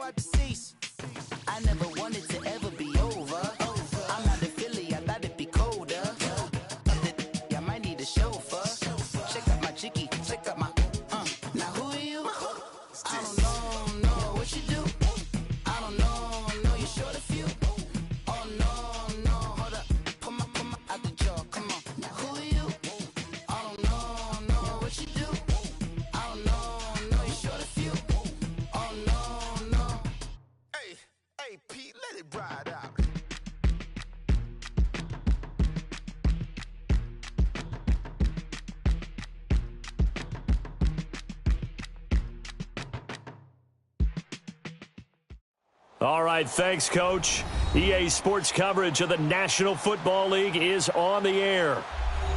wipe the seats. I never wanted to ever be over. I'm out of Philly, I thought it'd be colder. I might need a chauffeur. Check out my chicky, check out my now who are you? I don't know what you do. I don't know you short a few. Oh no, hold up. Pull my out the jaw, come on. Now who are you? I don't know what you do. I don't know you short a few. Oh no. Hey, Pete, let it ride out. All right, thanks, Coach. EA Sports coverage of the National Football League is on the air.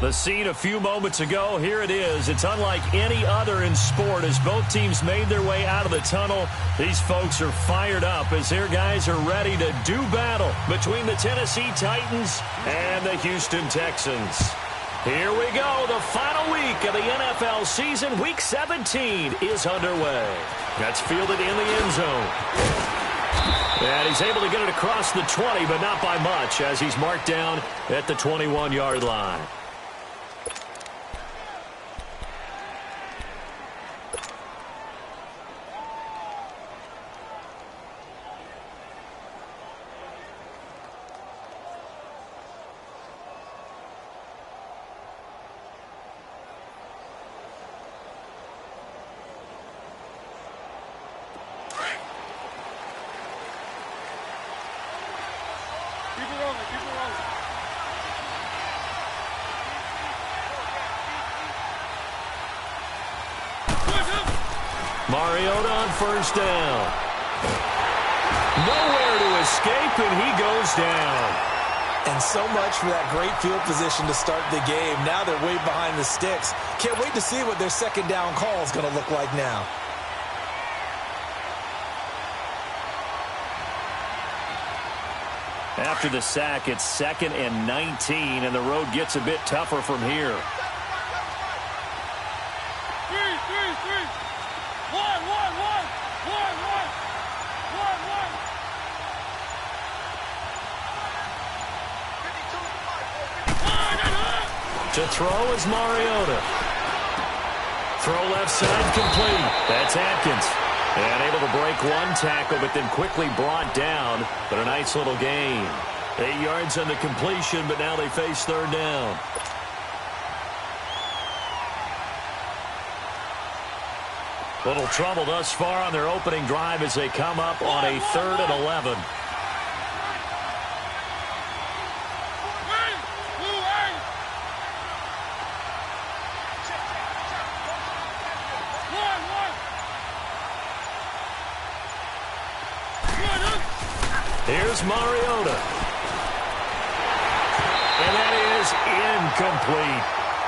The scene a few moments ago, here it is. It's unlike any other in sport as both teams made their way out of the tunnel. These folks are fired up as their guys are ready to do battle between the Tennessee Titans and the Houston Texans. Here we go. The final week of the NFL season, Week 17, is underway. That's fielded in the end zone. And he's able to get it across the 20, but not by much, as he's marked down at the 21-yard line. Mariota on first down. Nowhere to escape, and he goes down. And so much for that great field position to start the game. Now they're way behind the sticks. Can't wait to see what their second down call is going to look like now. After the sack, it's 2nd and 19, and the road gets a bit tougher from here. To throw is Mariota. Throw left side complete. That's Atkins. And able to break one tackle, but then quickly brought down. But a nice little gain. 8 yards on the completion, but now they face third down. Little trouble thus far on their opening drive as they come up on a 3rd and 11. Here's Mariota. And that is incomplete.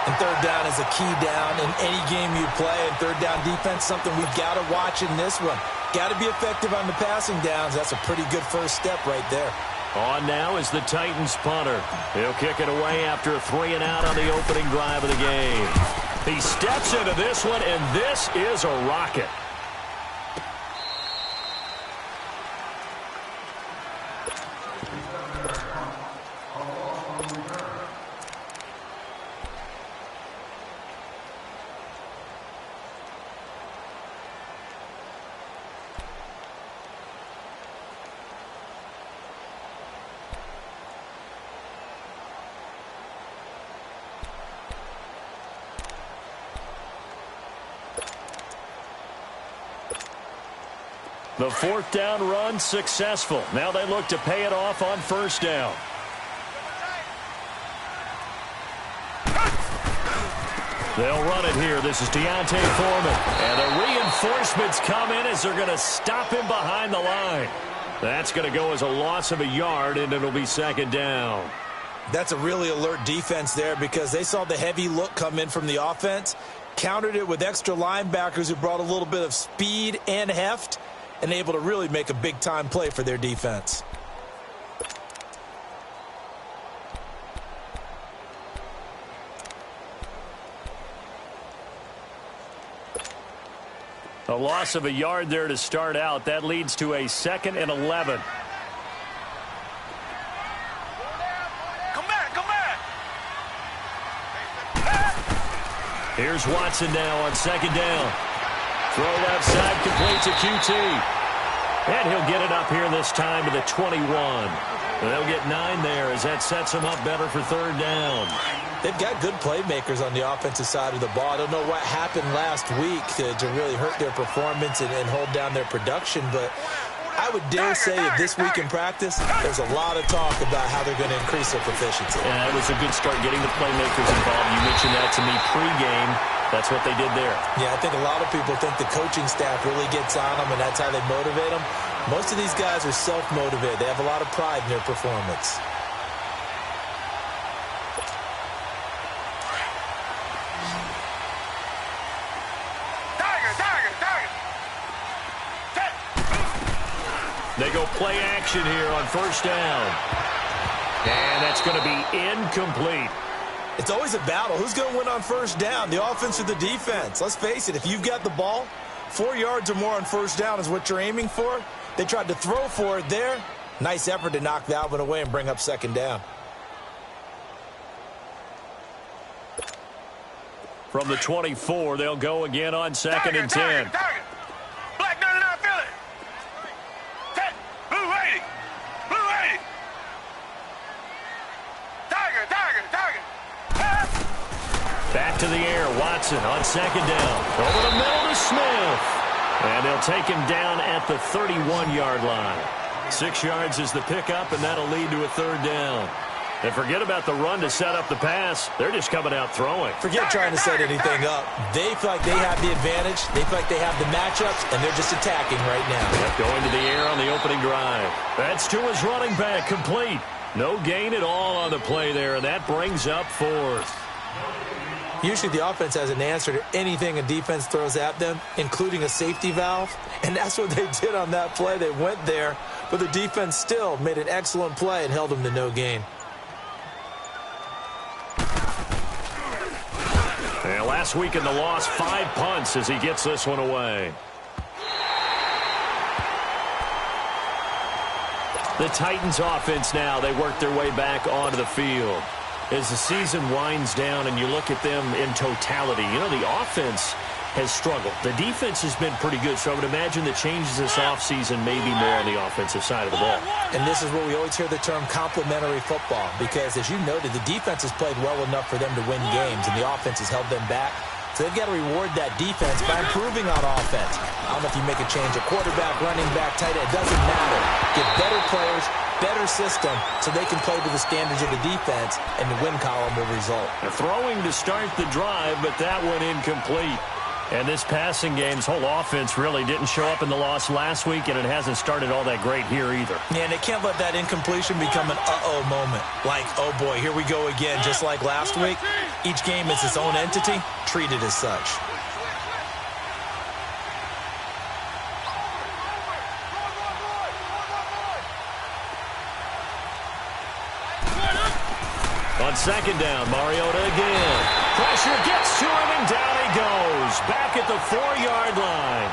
And third down is a key down in any game you play. And third down defense, something we've got to watch in this one. Got to be effective on the passing downs. That's a pretty good first step right there. On now is the Titans punter. He'll kick it away after a 3-and-out on the opening drive of the game. He steps into this one, and this is a rocket. The 4th down run successful. Now they look to pay it off on first down. They'll run it here. This is Deontay Foreman. And the reinforcements come in as they're going to stop him behind the line. That's going to go as a loss of a yard, and it'll be 2nd down. That's a really alert defense there because they saw the heavy look come in from the offense, countered it with extra linebackers who brought a little bit of speed and heft, and able to really make a big-time play for their defense. A loss of a yard there to start out. That leads to a 2nd and 11. Come back. Here's Watson now on 2nd down. Throw left side, complete to QT. And he'll get it up here this time to the 21. They'll get 9 there as that sets them up better for 3rd down. They've got good playmakers on the offensive side of the ball. I don't know what happened last week to really hurt their performance and hold down their production, but I would dare say that this week in practice, there's a lot of talk about how they're going to increase their proficiency. And that was a good start getting the playmakers involved. You mentioned that to me pregame. That's what they did there. Yeah, I think a lot of people think the coaching staff really gets on them, and that's how they motivate them. Most of these guys are self-motivated. They have a lot of pride in their performance. They go play action here on 1st down. And that's going to be incomplete. It's always a battle. Who's going to win on 1st down, the offense or the defense? Let's face it, if you've got the ball, 4 yards or more on 1st down is what you're aiming for. They tried to throw for it there. Nice effort to knock that one away and bring up 2nd down. From the 24, they'll go again on 2nd and 10. Black 99 Philly. Blue 80. Blue 80. Tiger. Back to the air. Watson on 2nd down. Over the middle to Smith. And they'll take him down at the 31-yard line. 6 yards is the pickup, and that'll lead to a 3rd down. And forget about the run to set up the pass. They're just coming out throwing. Forget trying to set anything up. They feel like they have the advantage. They feel like they have the matchups, and they're just attacking right now. Yep, going to the air on the opening drive. That's to his running back, complete. No gain at all on the play there, and that brings up 4th. Usually the offense has an answer to anything a defense throws at them, including a safety valve. And that's what they did on that play. They went there, but the defense still made an excellent play and held them to no gain. And last week in the loss, 5 punts as he gets this one away. The Titans offense now, they work their way back onto the field. As the season winds down and you look at them in totality, you know, the offense has struggled. The defense has been pretty good, so I would imagine the changes this offseason may be more on the offensive side of the ball. And this is where we always hear the term complementary football, because as you noted, the defense has played well enough for them to win games, and the offense has held them back. So they've got to reward that defense by improving on offense. I don't know if you make a change, a quarterback, running back, tight end, it doesn't matter. Get better players, better system, so they can play to the standards of the defense, and the win column will result. They're throwing to start the drive, but that one incomplete. And this passing game's whole offense really didn't show up in the loss last week, and it hasn't started all that great here either. Yeah, and they can't let that incompletion become an uh-oh moment. Like, oh boy, here we go again, just like last week. Each game is its own entity, treated as such. On 2nd down, Mariota again. Pressure gets to him, and down he goes. Back at the 4-yard line.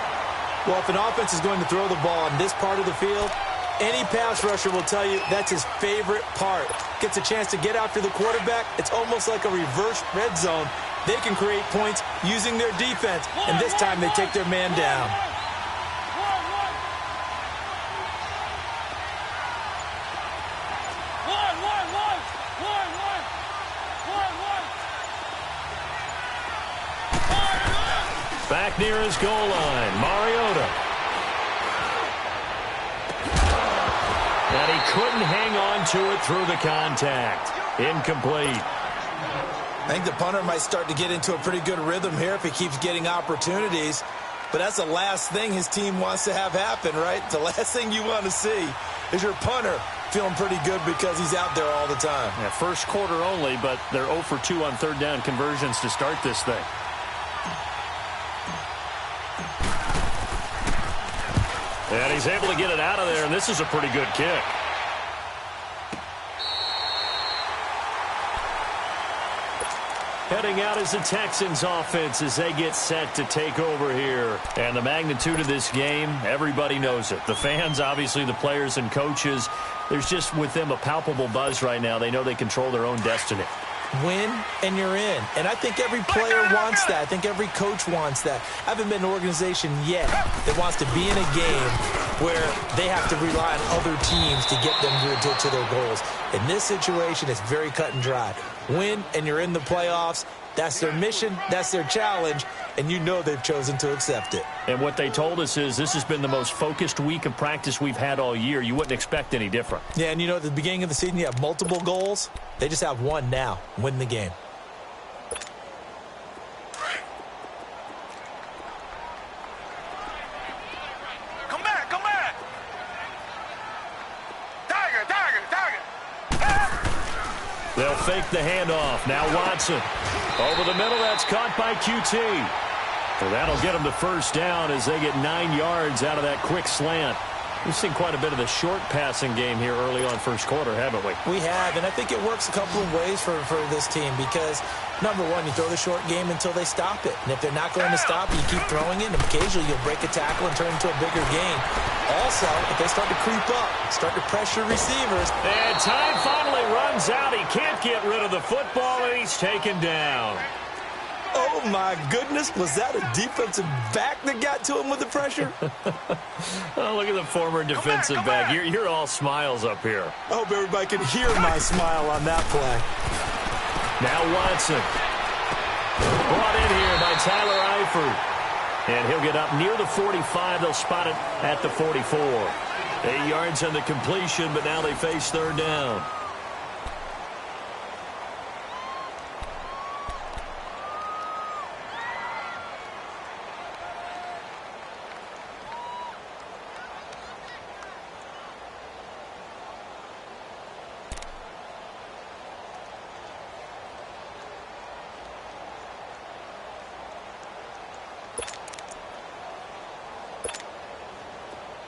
Well, if an offense is going to throw the ball on this part of the field, any pass rusher will tell you that's his favorite part. Gets a chance to get after the quarterback. It's almost like a reverse red zone. They can create points using their defense, and this time they take their man down. Back near his goal line, Mariota. And he couldn't hang on to it through the contact. Incomplete. I think the punter might start to get into a pretty good rhythm here if he keeps getting opportunities. But that's the last thing his team wants to have happen, right? The last thing you want to see is your punter feeling pretty good because he's out there all the time. Yeah, first quarter only, but they're 0 for 2 on 3rd down conversions to start this thing. And he's able to get it out of there, and this is a pretty good kick. Heading out is the Texans offense as they get set to take over here. And the magnitude of this game, everybody knows it. The fans, obviously the players and coaches, there's just with them a palpable buzz right now. They know they control their own destiny. Win and you're in. And I think every player wants that. I think every coach wants that. I haven't been in an organization yet that wants to be in a game where they have to rely on other teams to get them to their goals. In this situation, it's very cut and dry. Win and you're in the playoffs. That's their mission. That's their challenge. And you know they've chosen to accept it. And what they told us is this has been the most focused week of practice we've had all year. You wouldn't expect any different. Yeah, and you know, at the beginning of the season, you have multiple goals. They just have one now. Win the game. Come back, come back. Tiger, tiger, tiger. They'll fake the handoff. Now Watson. Over the middle, that's caught by QT. Well, that'll get them to first down as they get 9 yards out of that quick slant. We've seen quite a bit of the short passing game here early on first quarter, haven't we? We have, and I think it works a couple of ways for this team because, number one, you throw the short game until they stop it. And if they're not going to stop it, you keep throwing it, and occasionally you'll break a tackle and turn it into a bigger gain. Also, if they start to creep up, start to pressure receivers. And time finally runs out. He can't get rid of the football, and he's taken down. Oh, my goodness. Was that a defensive back that got to him with the pressure? Oh, look at the former defensive back. You're all smiles up here. I hope everybody can hear my smile on that play. Now Watson. Brought in here by Tyler Eifert. And he'll get up near the 45. They'll spot it at the 44. 8 yards on the completion, but now they face third down.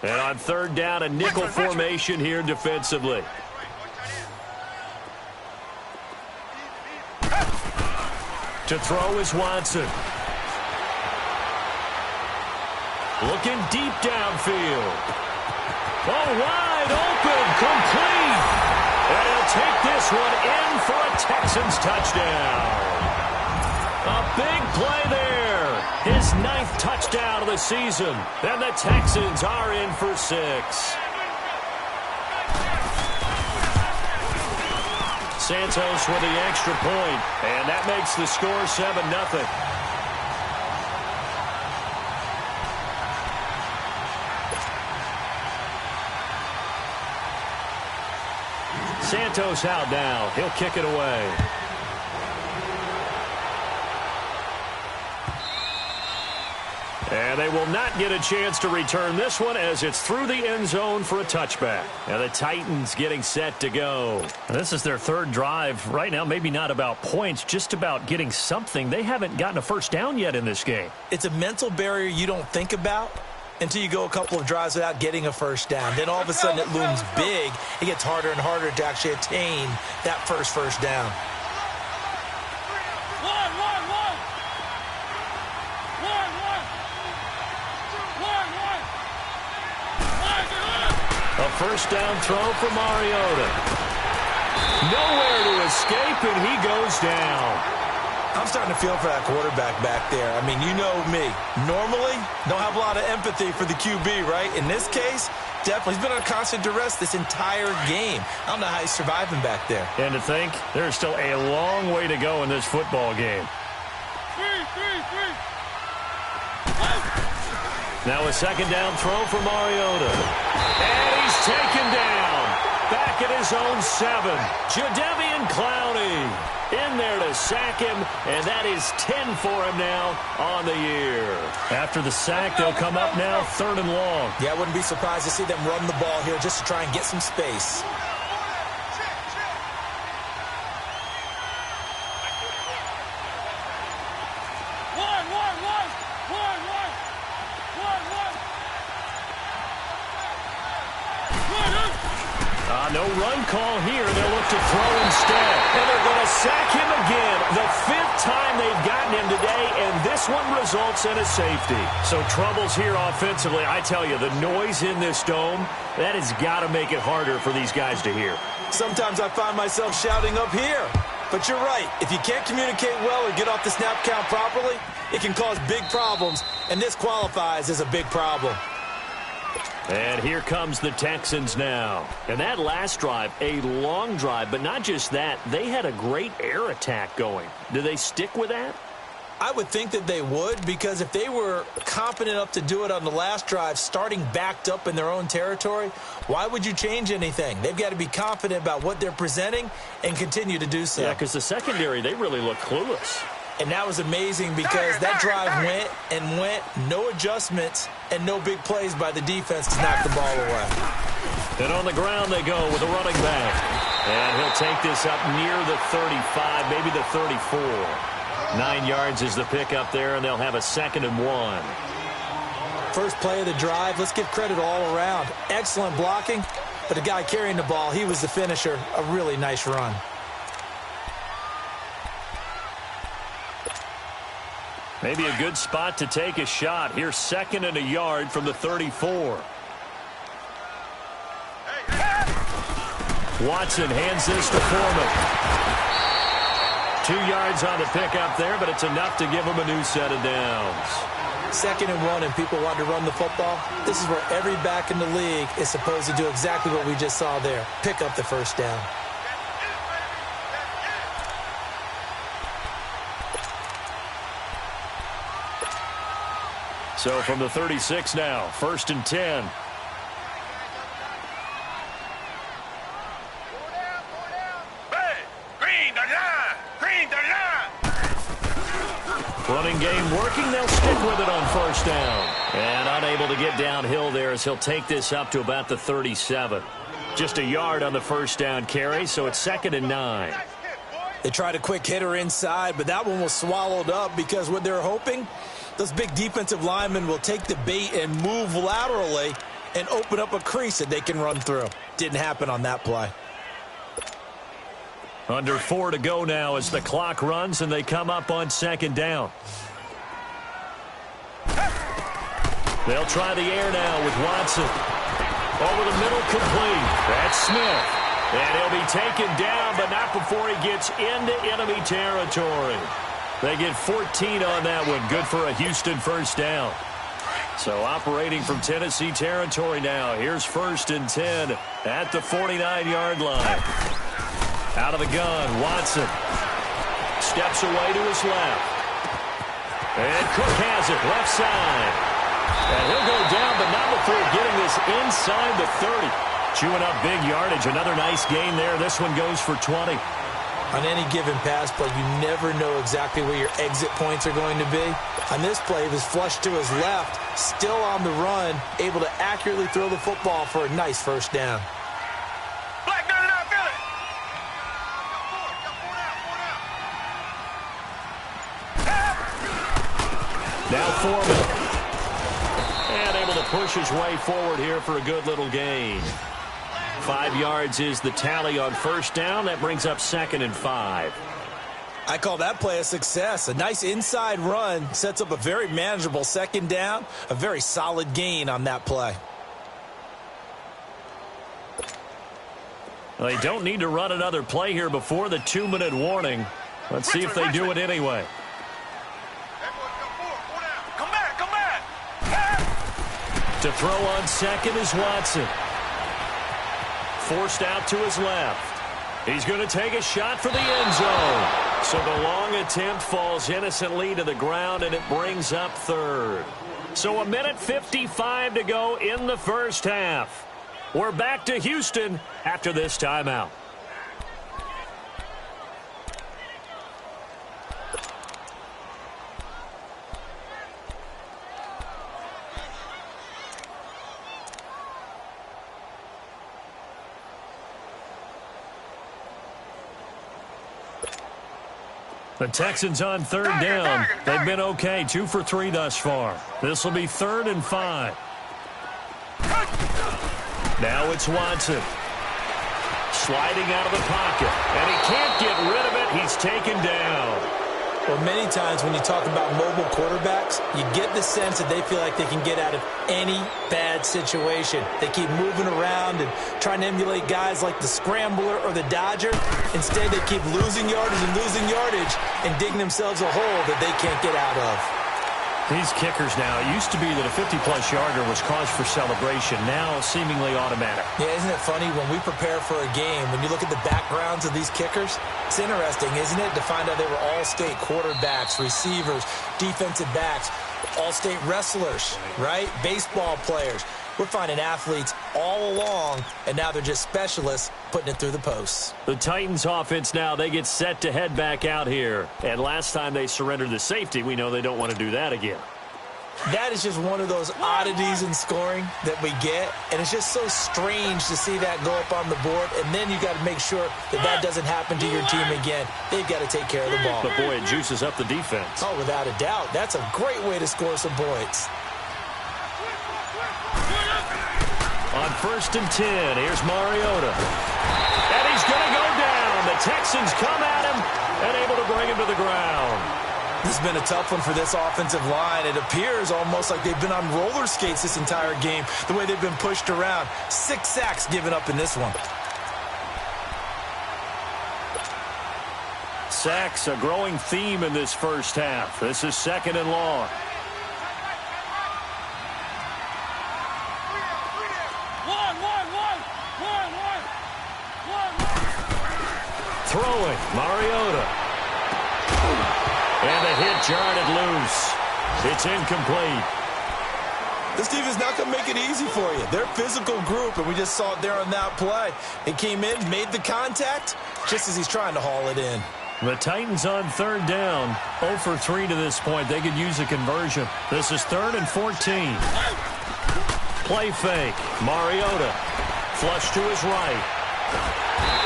And on third down, a nickel formation here defensively. To throw is Watson. Looking deep downfield. Oh, wide open, complete. And he'll take this one in for a Texans touchdown. A big play there. His 9th touchdown of the season. And the Texans are in for 6. Santos with the extra point. And that makes the score 7-0. Santos out now. He'll kick it away. And they will not get a chance to return this one as it's through the end zone for a touchback. And the Titans getting set to go. And this is their third drive right now. Maybe not about points, just about getting something. They haven't gotten a first down yet in this game. It's a mental barrier you don't think about until you go a couple of drives without getting a first down. Then all of a sudden it looms big. It gets harder and harder to actually attain that first down. A first down throw for Mariota. Nowhere to escape, and he goes down. I'm starting to feel for that quarterback back there. I mean, you know me. Normally, don't have a lot of empathy for the QB, right? In this case, definitely. He's been under constant duress this entire game. I don't know how he's surviving back there. And to think, there's still a long way to go in this football game. Now a second down throw for Mariota. And he's taken down. Back at his own 7. Jadeveon Clowney in there to sack him, and that is 10 for him now on the year. After the sack, they'll come up now 3rd and long. Yeah, I wouldn't be surprised to see them run the ball here just to try and get some space. No run call here. They'll look to throw instead. And they're going to sack him again. The 5th time they've gotten him today, and this one results in a safety. So troubles here offensively. I tell you, the noise in this dome, that has got to make it harder for these guys to hear. Sometimes I find myself shouting up here. But you're right. If you can't communicate well or get off the snap count properly, it can cause big problems, and this qualifies as a big problem. And here comes the Texans now. And that last drive, a long drive, but not just that. They had a great air attack going. Do they stick with that? I would think that they would, because if they were confident enough to do it on the last drive, starting backed up in their own territory, why would you change anything? They've got to be confident about what they're presenting and continue to do so. Yeah, because the secondary, they really look clueless. And that was amazing because that drive went and went, no adjustments, and no big plays by the defense to knock the ball away. And on the ground they go with a running back. And he'll take this up near the 35, maybe the 34. 9 yards is the pickup there, and they'll have a 2nd and 1. First play of the drive, let's give credit all around. Excellent blocking, but the guy carrying the ball, he was the finisher. A really nice run. Maybe a good spot to take a shot. Here's 2nd and a yard from the 34. Watson hands this to Foreman. 2 yards on the pickup there, but it's enough to give him a new set of downs. 2nd and 1, and people want to run the football. This is where every back in the league is supposed to do exactly what we just saw there. Pick up the first down. So from the 36 now, 1st and 10. Running game working. They'll stick with it on 1st down. And unable to get downhill there as he'll take this up to about the 37. Just a yard on the 1st down carry, so it's 2nd and 9. They tried a quick hitter inside, but that one was swallowed up because what they're hoping, those big defensive linemen will take the bait and move laterally and open up a crease that they can run through. Didn't happen on that play. Under 4 to go now as the clock runs and they come up on 2nd down. They'll try the air now with Watson. Over the middle, complete. That's Smith. And he'll be taken down, but not before he gets into enemy territory. They get 14 on that one. Good for a Houston 1st down. So operating from Tennessee territory now. Here's 1st and 10 at the 49-yard line. Out of the gun, Watson steps away to his left. And Cook has it, left side. And he'll go down, but not before getting this inside the 30. Chewing up big yardage. Another nice gain there. This one goes for 20. On any given pass play, you never know exactly where your exit points are going to be. On this play, he was flushed to his left, still on the run, able to accurately throw the football for a nice 1st down. Now Foreman. And able to push his way forward here for a good little gain. 5 yards is the tally on 1st down. That brings up 2nd and 5. I call that play a success. A nice inside run sets up a very manageable 2nd down. A very solid gain on that play. Well, they don't need to run another play here before the 2-minute warning. Let's see if they do it anyway. To throw on 2nd is Watson. Forced out to his left. He's going to take a shot for the end zone. So the long attempt falls innocently to the ground, and it brings up 3rd. So 1:55 to go in the 1st half. We're back to Houston after this timeout. The Texans on 3rd down. They've been okay, 2 for 3 thus far. This will be 3rd and 5. Now it's Watson. Sliding out of the pocket. And he can't get rid of it. He's taken down. Well, many times when you talk about mobile quarterbacks, you get the sense that they feel like they can get out of any bad situation. They keep moving around and trying to emulate guys like the Scrambler or the Dodger. Instead, they keep losing yardage and digging themselves a hole that they can't get out of. These kickers now, it used to be that a 50-plus yarder was cause for celebration, now seemingly automatic. Yeah, isn't it funny when we prepare for a game, when you look at the backgrounds of these kickers, it's interesting, isn't it, to find out they were all-state quarterbacks, receivers, defensive backs, all-state wrestlers, right? Baseball players. We're finding athletes all along, and now they're just specialists putting it through the posts. The Titans offense now, they get set to head back out here. And last time they surrendered the safety, we know they don't want to do that again. That is just one of those oddities in scoring that we get, and it's just so strange to see that go up on the board, and then you got to make sure that that doesn't happen to your team again. They've got to take care of the ball. But, boy, it juices up the defense. Oh, without a doubt. That's a great way to score some points. On 1st and 10, here's Mariota. And he's going to go down. The Texans come at him and able to bring him to the ground. This has been a tough one for this offensive line. It appears almost like they've been on roller skates this entire game, the way they've been pushed around. 6 sacks given up in this one. Sacks, a growing theme in this first half. This is 2nd and long. Throwing, Mariota. And the hit jarred loose. It's incomplete. This defense is not going to make it easy for you. They're a physical group, and we just saw it there on that play. It came in, made the contact, just as he's trying to haul it in. The Titans on 3rd down. 0 for 3 to this point. They could use a conversion. This is 3rd and 14. Play fake. Mariota. Flush to his right.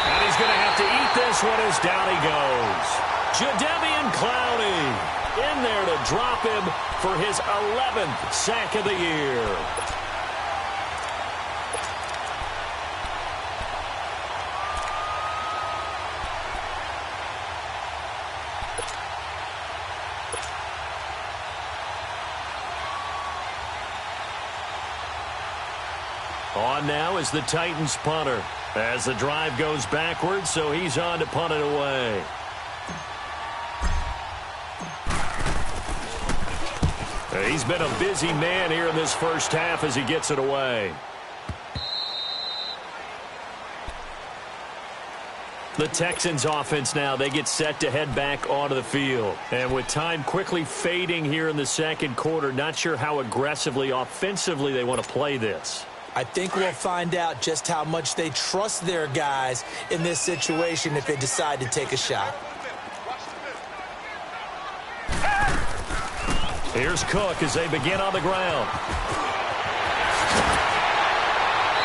And he's going to have to eat this one as down he goes. Jadeveon Clowney in there to drop him for his 11th sack of the year. On now is the Titans punter as the drive goes backwards, so he's on to punt it away. He's been a busy man here in this first half as he gets it away. The Texans offense now, they get set to head back onto the field. And with time quickly fading here in the second quarter, not sure how aggressively, offensively they want to play this. I think we'll find out just how much they trust their guys in this situation if they decide to take a shot. Here's Cook as they begin on the ground.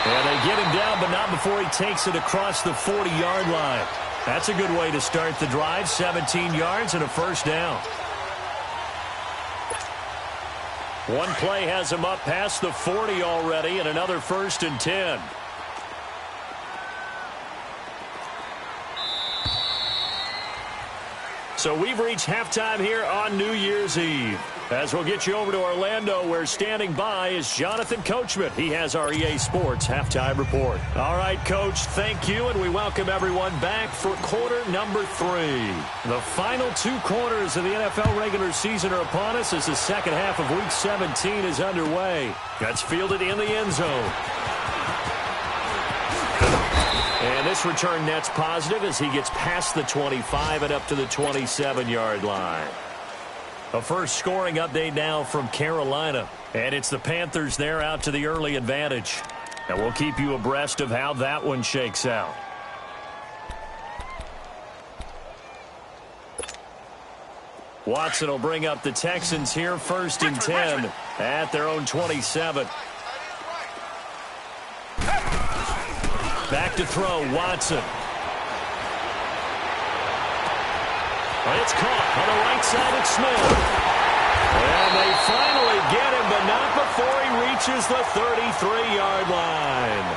And they get him down, but not before he takes it across the 40-yard line. That's a good way to start the drive. 17 yards and a first down. One play has him up past the 40 already, and another 1st and 10. So we've reached halftime here on New Year's Eve. As we'll get you over to Orlando, where standing by is Jonathan Coachman. He has our EA Sports halftime report. All right, Coach, thank you, and we welcome everyone back for quarter number 3. The final 2 quarters of the NFL regular season are upon us as the second half of Week 17 is underway. That's fielded in the end zone. And this return net's positive as he gets past the 25 and up to the 27-yard line. A first scoring update now from Carolina. And it's the Panthers there out to the early advantage. And we'll keep you abreast of how that one shakes out. Watson will bring up the Texans here 1st and 10 at their own 27. Back to throw, Watson. It's caught on the right side of Smith. And they finally get him, but not before he reaches the 33-yard line.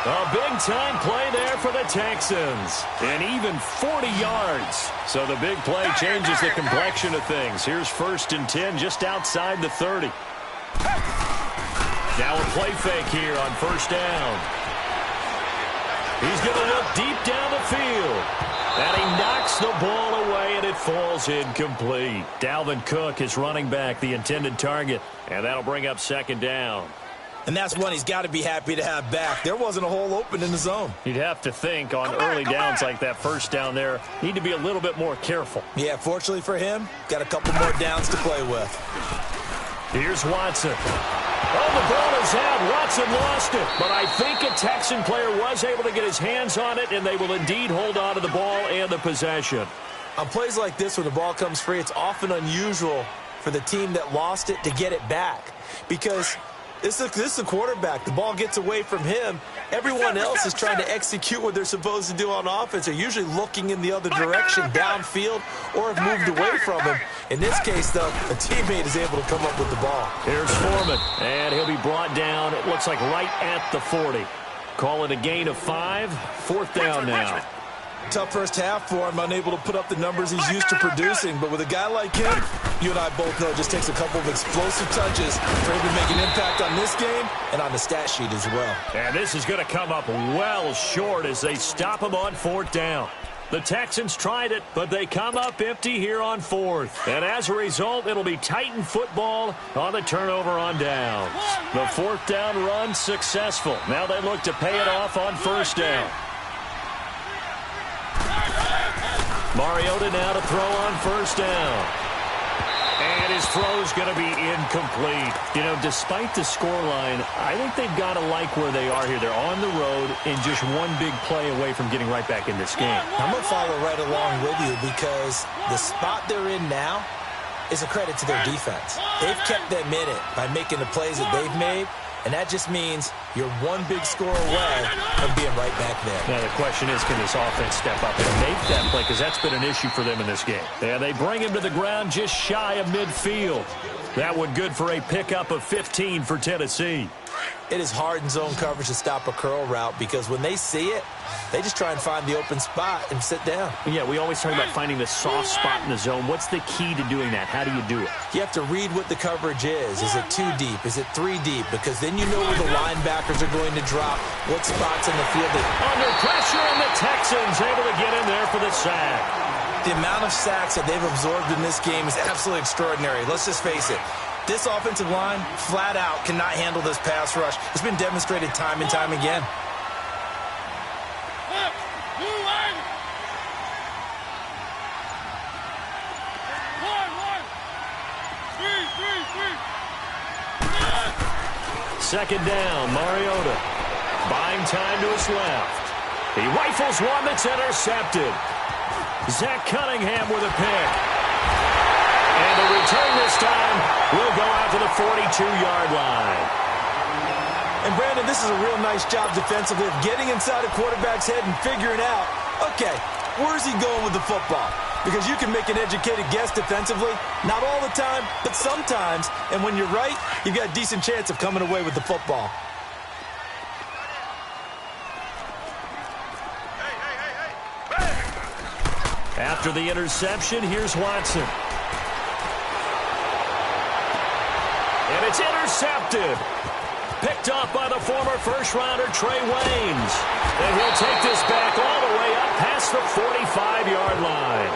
A big-time play there for the Texans. And even 40 yards. So the big play changes the complexion of things. Here's 1st and 10 just outside the 30. Now a play fake here on 1st down. He's going to look deep down the field. And he knocks the ball away, and it falls incomplete. Dalvin Cook is running back, the intended target. And that'll bring up 2nd down. And that's one he's got to be happy to have back. There wasn't a hole open in the zone. You'd have to think on early downs like that 1st down there, need to be a little bit more careful. Yeah, fortunately for him, got a couple more downs to play with. Here's Watson. Oh, the ball is out. Watson lost it. But I think a Texan player was able to get his hands on it, and they will indeed hold on to the ball and the possession. On plays like this where the ball comes free, it's often unusual for the team that lost it to get it back. Because this is the quarterback. The ball gets away from him. Everyone else is trying to execute what they're supposed to do on offense. They're usually looking in the other direction, downfield, or have moved away from him. In this case, though, a teammate is able to come up with the ball. Here's Foreman, and he'll be brought down, it looks like right at the 40. Call it a gain of 5, 4th down now. Tough first half for him, unable to put up the numbers he's used to producing. But with a guy like him, you and I both know it just takes a couple of explosive touches for him to make an impact on this game and on the stat sheet as well. And this is going to come up well short as they stop him on 4th down. The Texans tried it, but they come up empty here on 4th. And as a result, it'll be Titan football on the turnover on downs. The 4th down run successful. Now they look to pay it off on 1st down. Mariota now to throw on 1st down. And his throw's going to be incomplete. You know, despite the scoreline, I think they've got to like where they are here. They're on the road and just one big play away from getting right back in this game. I'm going to follow right along with you because the spot they're in now is a credit to their defense. They've kept them in it by making the plays that they've made. And that just means you're one big score away from being right back there. Now, the question is, can this offense step up and make that play? Because that's been an issue for them in this game. And they bring him to the ground just shy of midfield. That one good for a pickup of 15 for Tennessee. It is hard in zone coverage to stop a curl route because when they see it, they just try and find the open spot and sit down. Yeah, we always talk about finding the soft spot in the zone. What's the key to doing that? How do you do it? You have to read what the coverage is. Is it 2 deep? Is it 3 deep? Because then you know where the linebackers are going to drop, what spots in the field. Under pressure, and the Texans able to get in there for the sack. The amount of sacks that they've absorbed in this game is absolutely extraordinary. Let's just face it. This offensive line, flat out, cannot handle this pass rush. It's been demonstrated time and time again. Second down, Mariota. Buying time to his left. He rifles one that's intercepted. Zach Cunningham with a pick. And the return this time will go out to the 42-yard line. And, Brandon, this is a real nice job defensively of getting inside a quarterback's head and figuring out, okay, where's he going with the football? Because you can make an educated guess defensively. Not all the time, but sometimes. And when you're right, you've got a decent chance of coming away with the football. After the interception, here's Watson. And it's intercepted. Picked up by the former first-rounder Trey Waynes. And he'll take this back all the way up past the 45-yard line.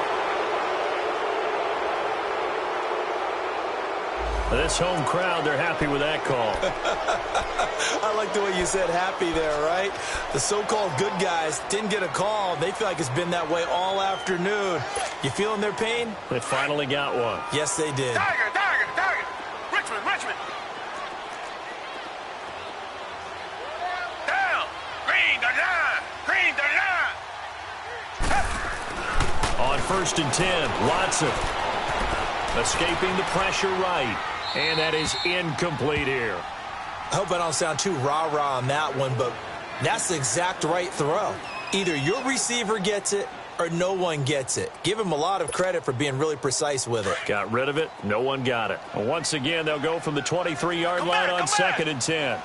This home crowd, they're happy with that call. I like the way you said happy there, right? The so-called good guys didn't get a call. They feel like it's been that way all afternoon. You feeling their pain? They finally got one. Yes, they did. Tiger, Tiger, Tiger. Richmond. Down. Green the line. On 1st and 10, Watson escaping the pressure right. And that is incomplete here. I hope I don't sound too rah-rah on that one, but that's the exact right throw. Either your receiver gets it or no one gets it. Give him a lot of credit for being really precise with it. Got rid of it. No one got it. Once again, they'll go from the 23-yard line on 2nd and 10.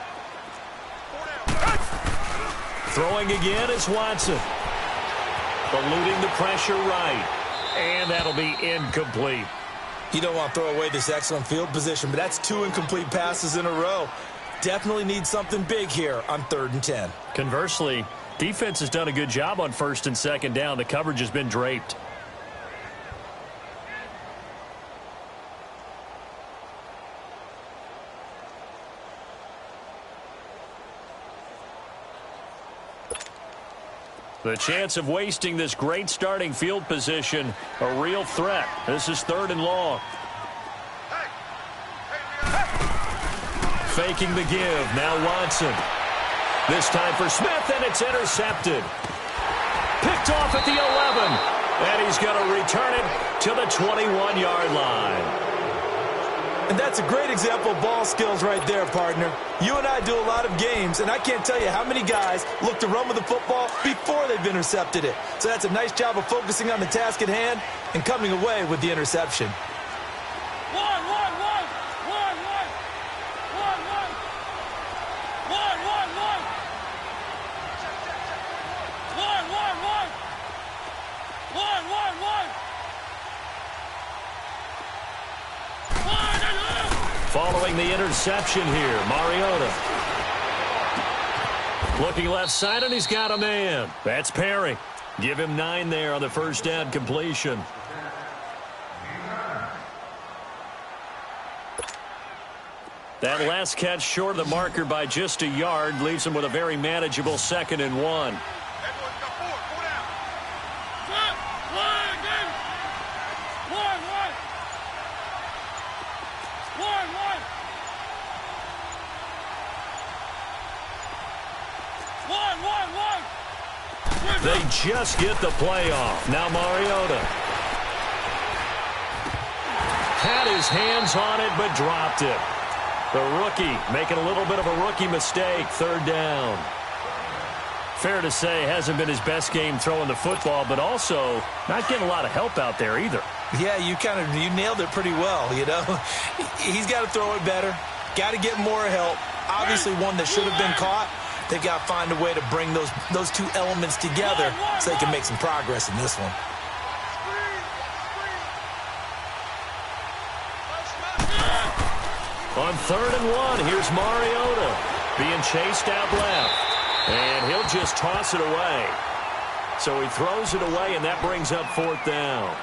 Throwing again is Watson. Eluding the pressure right. And that'll be incomplete. You don't want to throw away this excellent field position, but that's 2 incomplete passes in a row. Definitely need something big here on 3rd and 10. Conversely, defense has done a good job on 1st and 2nd down. The coverage has been draped. The chance of wasting this great starting field position, a real threat. This is 3rd and long. Faking the give. Now Watson. This time for Smith, and it's intercepted. Picked off at the 11. And he's going to return it to the 21-yard line. And that's a great example of ball skills right there, partner. You and I do a lot of games, and I can't tell you how many guys look to run with the football before they've intercepted it. So that's a nice job of focusing on the task at hand and coming away with the interception. Following the interception here, Mariota. Looking left side, and he's got a man. That's Perry. Give him 9 there on the 1st down completion. That last catch short of the marker by just a yard leaves him with a very manageable 2nd and 1. They just get the play off. Now Mariota. Had his hands on it, but dropped it. The rookie making a little bit of a rookie mistake. 3rd down. Fair to say, hasn't been his best game throwing the football, but also not getting a lot of help out there either. Yeah, you nailed it pretty well, you know. He's got to throw it better. Got to get more help. Obviously one that should have been caught. They've got to find a way to bring those 2 elements together so they can make some progress in this one. On 3rd and 1, here's Mariota being chased out left. And he'll just toss it away. So he throws it away, and that brings up 4th down.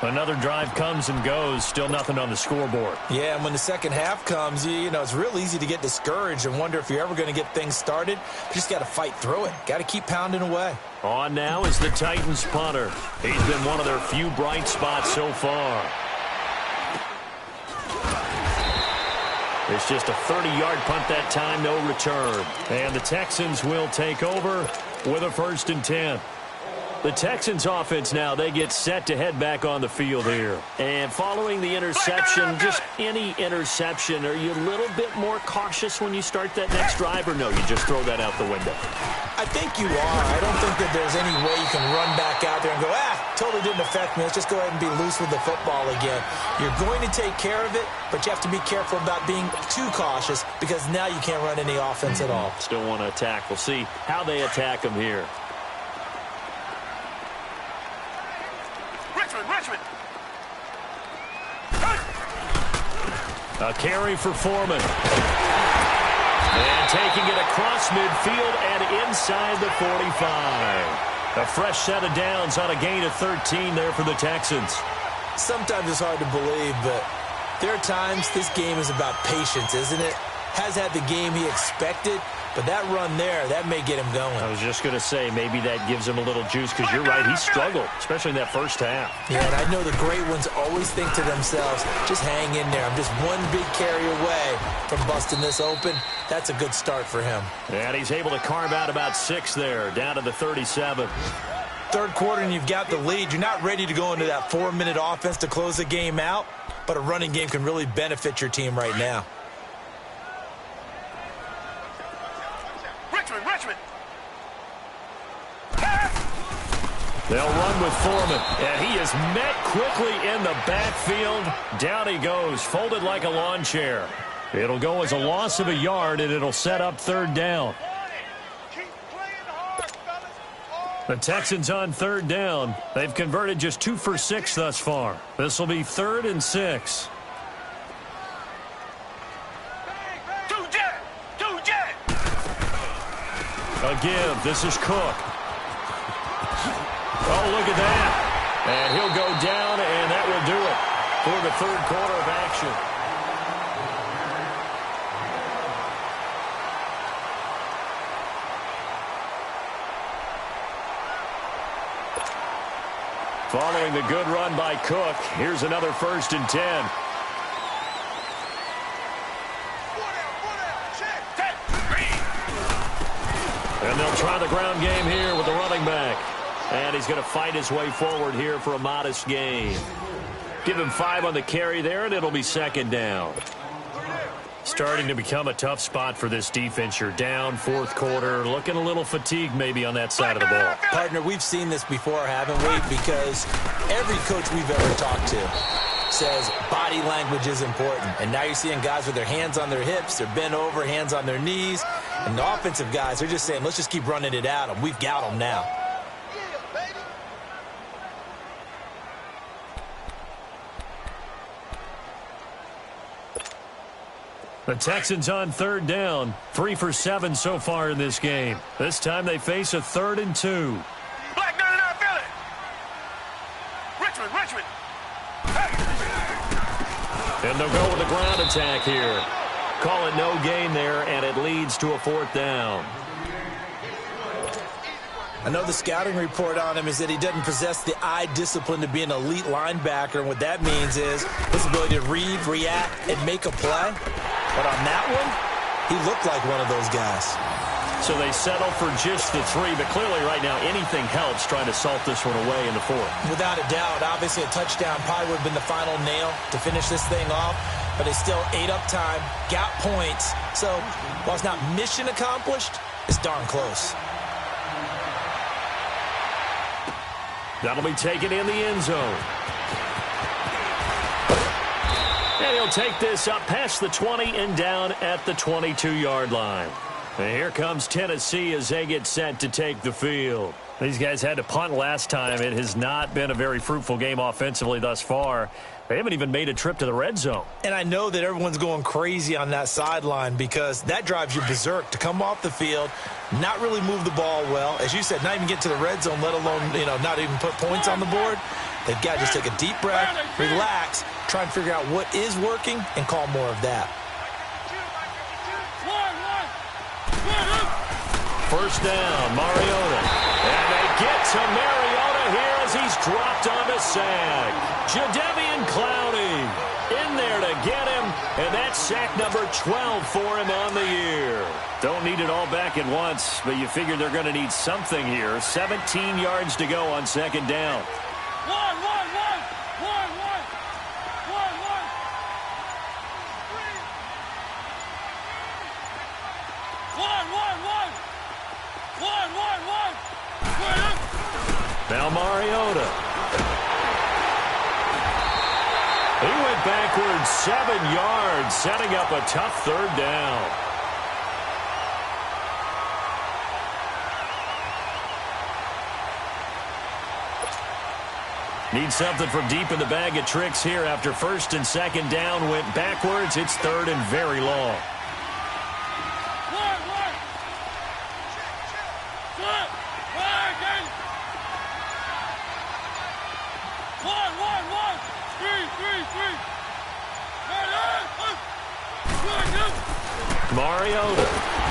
Another drive comes and goes. Still nothing on the scoreboard. Yeah, and when the second half comes, you know, it's real easy to get discouraged and wonder if you're ever going to get things started. You just got to fight through it. Got to keep pounding away. On now is the Titans punter. He's been one of their few bright spots so far. It's just a 30-yard punt that time, no return. And the Texans will take over with a 1st and 10. The Texans offense now, they get set to head back on the field here. And following the interception, just any interception, are you a little bit more cautious when you start that next drive, or no, you just throw that out the window? I think you are. I don't think that there's any way you can run back out there and go, totally didn't affect me. Let's just go ahead and be loose with the football again. You're going to take care of it, but you have to be careful about being too cautious because now you can't run any offense at all. Still want to attack. We'll see how they attack them here. Richmond. A carry for Foreman. And taking it across midfield and inside the 45. A fresh set of downs on a gain of 13 there for the Texans. Sometimes it's hard to believe, but there are times this game is about patience, isn't it? Has had the game he expected, but that run there, that may get him going. I was just going to say, maybe that gives him a little juice, because you're right, he struggled, especially in that first half. Yeah, and I know the great ones always think to themselves, just hang in there. I'm just one big carry away from busting this open. That's a good start for him. And he's able to carve out about 6 there, down to the 37. Third quarter and you've got the lead. You're not ready to go into that 4-minute offense to close the game out, but a running game can really benefit your team right now. Richmond. They'll run with Foreman, and he is met quickly in the backfield. Down he goes, folded like a lawn chair. It'll go as a loss of a yard, and it'll set up 3rd down. Keep playing The Texans on third down. They've converted just 2 for 6 thus far. This will be 3rd and 6. A give. This is Cook. Oh, look at that. And he'll go down, and that will do it for the 3rd quarter of action. Following the good run by Cook, here's another 1st and 10. And they'll try the ground game here with the running back. And he's going to fight his way forward here for a modest gain. Give him 5 on the carry there, and it'll be 2nd down. Starting to become a tough spot for this defense. You're down 4th quarter, looking a little fatigued maybe on that side of the ball. Partner, we've seen this before, haven't we? Because every coach we've ever talked to says body language is important. And now you're seeing guys with their hands on their hips, they're bent over, hands on their knees. And the offensive guys, they're just saying, let's just keep running it at them. We've got them now. The Texans on 3rd down. 3 for 7 so far in this game. This time they face a 3rd and 2. Black 99 Philly. Richmond. Hey. And they'll go with the ground attack here. Call it no gain there, and it leads to a 4th down. I know the scouting report on him is that he doesn't possess the eye discipline to be an elite linebacker. And what that means is his ability to read, react, and make a play. But on that one, he looked like one of those guys. So they settle for just the 3, but clearly right now anything helps trying to salt this one away in the 4th. Without a doubt, obviously a touchdown probably would have been the final nail to finish this thing off. But they still ate up time, got points. So while it's not mission accomplished, it's darn close. That'll be taken in the end zone. And he'll take this up past the 20 and down at the 22-yard line. And here comes Tennessee as they get set to take the field. These guys had to punt last time. It has not been a very fruitful game offensively thus far. They haven't even made a trip to the red zone. And I know that everyone's going crazy on that sideline because that drives you berserk to come off the field, not really move the ball well. As you said, not even get to the red zone, let alone, not even put points on the board. They've got to just take a deep breath, relax, try and figure out what is working, and call more of that. 1st down, Mariota. And they get to Mariota here as he's dropped on the sack. Jadeveon Clowney in there to get him, and that's sack number 12 for him on the year. Don't need it all back at once, but you figure they're going to need something here. 17 yards to go on 2nd down. Now Mariota. He went backwards 7 yards, setting up a tough 3rd down. Need something from deep in the bag of tricks here after 1st and 2nd down went backwards. It's 3rd and very long. Mariota.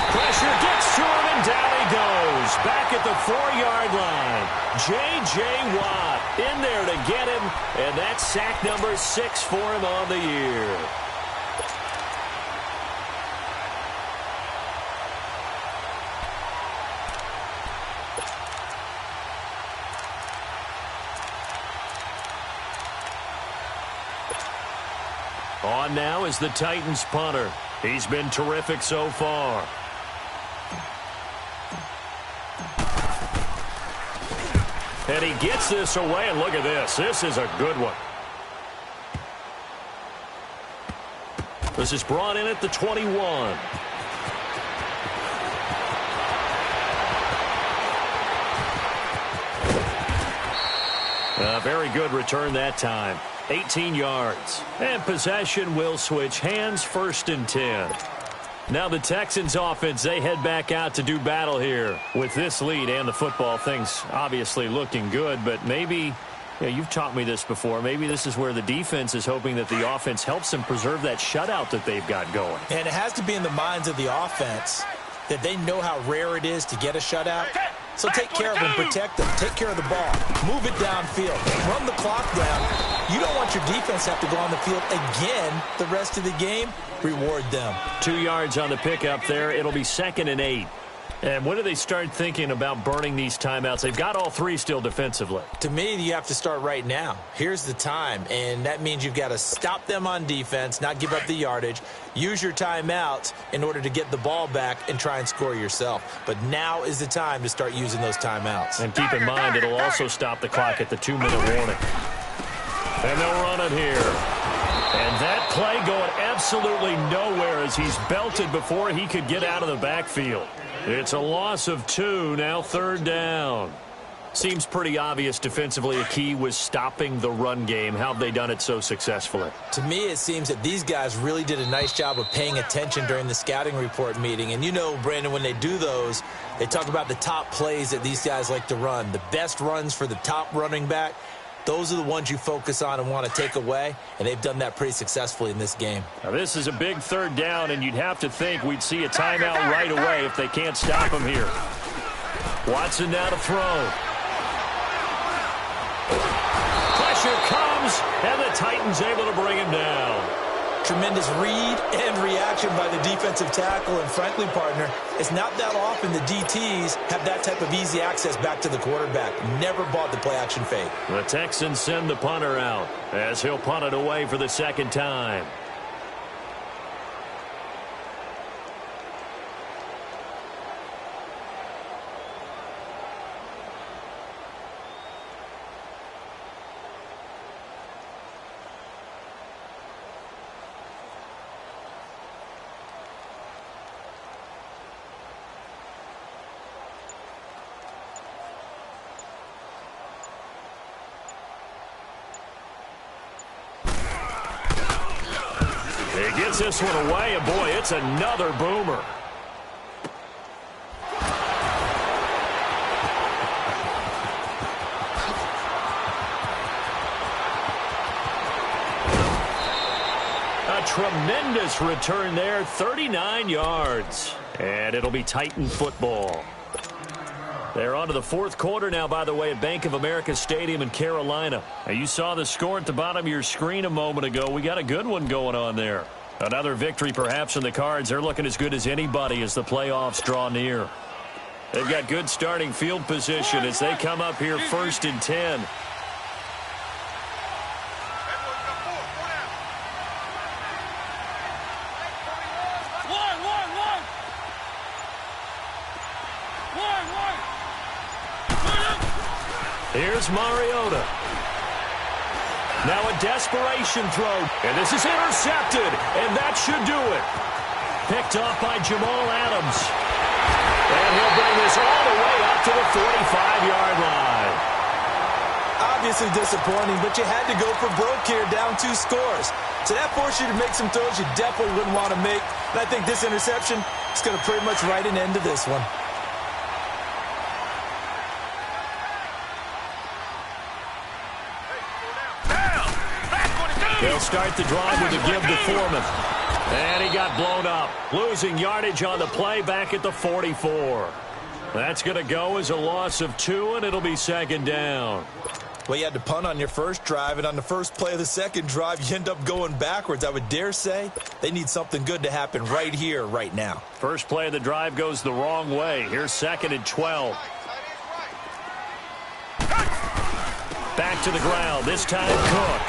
Pressure gets to him, and down he goes. Back at the 4-yard line. J.J. Watt in there to get him, and that's sack number 6 for him on the year. On now is the Titans punter. He's been terrific so far. And he gets this away, and look at this. This is a good one. This is brought in at the 21. A very good return that time. 18 yards. And possession will switch hands, 1st and 10. Now the Texans offense, they head back out to do battle here. With this lead and the football, things obviously looking good, but maybe, you've taught me this before, maybe this is where the defense is hoping that the offense helps them preserve that shutout that they've got going. And it has to be in the minds of the offense that they know how rare it is to get a shutout. So take care of them, protect them, take care of the ball, move it downfield, run the clock down. You don't want your defense to have to go on the field again the rest of the game. Reward them. 2 yards on the pickup there. It'll be 2nd and 8. And when do they start thinking about burning these timeouts? They've got all 3 still defensively. To me, you have to start right now. Here's the time, and that means you've got to stop them on defense, not give up the yardage, use your timeouts in order to get the ball back and try and score yourself. But now is the time to start using those timeouts. And keep in mind, it'll also stop the clock at the 2-minute warning. And they'll run it here. And that play going absolutely nowhere as he's belted before he could get out of the backfield. It's a loss of 2, now 3rd down. Seems pretty obvious defensively a key was stopping the run game. How have they done it so successfully? To me, it seems that these guys really did a nice job of paying attention during the scouting report meeting. And you know, Brandon, when they do those, they talk about the top plays that these guys like to run, the best runs for the top running back. Those are the ones you focus on and want to take away, and they've done that pretty successfully in this game. Now, this is a big 3rd down, and you'd have to think we'd see a timeout right away if they can't stop him here. Watson now to throw. Pressure comes, and the Titans able to bring him down. Tremendous read and reaction by the defensive tackle, and frankly, partner, it's not that often the DTs have that type of easy access back to the quarterback. Never bought the play-action fake. The Texans send the punter out as he'll punt it away for the 2nd time. He gets this one away, and boy, it's another boomer. A tremendous return there, 39 yards. And it'll be Titan football. They're on to the 4th quarter now, by the way, at Bank of America Stadium in Carolina. Now, you saw the score at the bottom of your screen a moment ago. We got a good one going on there. Another victory perhaps in the cards. They're looking as good as anybody as the playoffs draw near. They've got good starting field position as they come up here 1st and 10. Here's Mariota. Now a desperation throw, and this is intercepted, and that should do it. Picked off by Jamal Adams. And he'll bring this all the way up to the 45-yard line. Obviously disappointing, but you had to go for broke here, down 2 scores. So that forced you to make some throws you definitely wouldn't want to make. And I think this interception is going to pretty much write an end to this one. They'll start the drive with a give to Foreman. And he got blown up. Losing yardage on the play back at the 44. That's going to go as a loss of 2, and it'll be 2nd down. Well, you had to punt on your first drive, and on the first play of the second drive, you end up going backwards. I would dare say they need something good to happen right here, right now. First play of the drive goes the wrong way. Here's 2nd and 12. Back to the ground. This time Cook.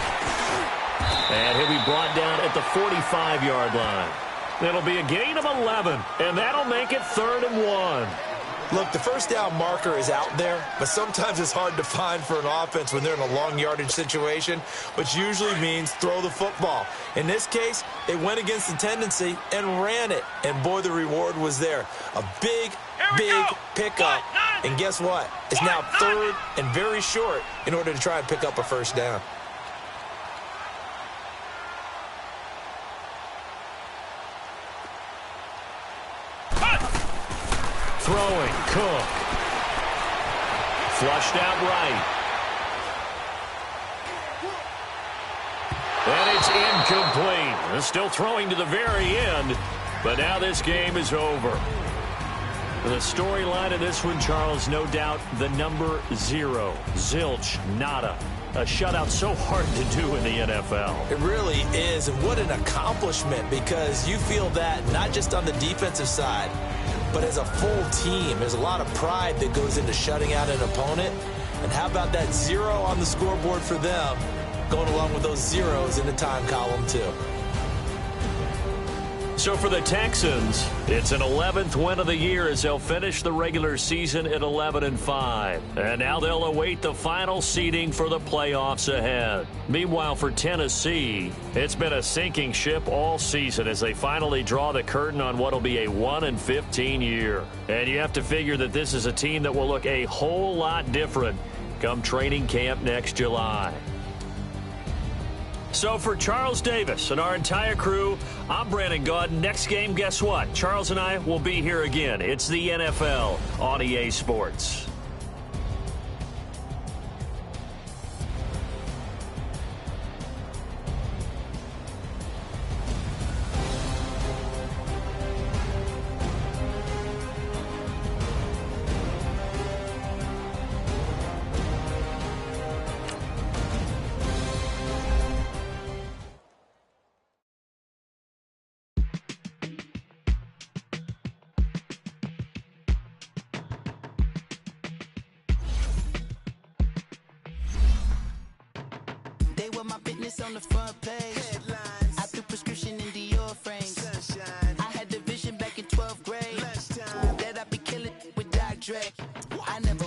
And he'll be brought down at the 45-yard line. It'll be a gain of 11, and that'll make it 3rd and 1. Look, the first down marker is out there, but sometimes it's hard to find for an offense when they're in a long yardage situation, which usually means throw the football. In this case, they went against the tendency and ran it, and boy, the reward was there. A big pickup And guess what? It's now 3rd and very short in order to try and pick up a first down. Throwing, Cook. Flushed out right. And it's incomplete. Still throwing to the very end, but now this game is over. The storyline of this one, Charles, no doubt the number 0. Zilch, nada. A shutout so hard to do in the NFL. It really is, and what an accomplishment, because you feel that not just on the defensive side, but as a full team. There's a lot of pride that goes into shutting out an opponent. And how about that 0 on the scoreboard for them, going along with those zeros in the time column too. So for the Texans, it's an 11th win of the year as they'll finish the regular season at 11-5. And now they'll await the final seeding for the playoffs ahead. Meanwhile, for Tennessee, it's been a sinking ship all season as they finally draw the curtain on what will be a 1-15 year. And you have to figure that this is a team that will look a whole lot different come training camp next July. So for Charles Davis and our entire crew, I'm Brandon Gaudin. Next game, guess what? Charles and I will be here again. It's the NFL on EA Sports. My business on the front page. Headlines. I threw prescription in Dior frames. Sunshine. I had the vision back in 12th grade that I'd be killing with Dr. Dre. I never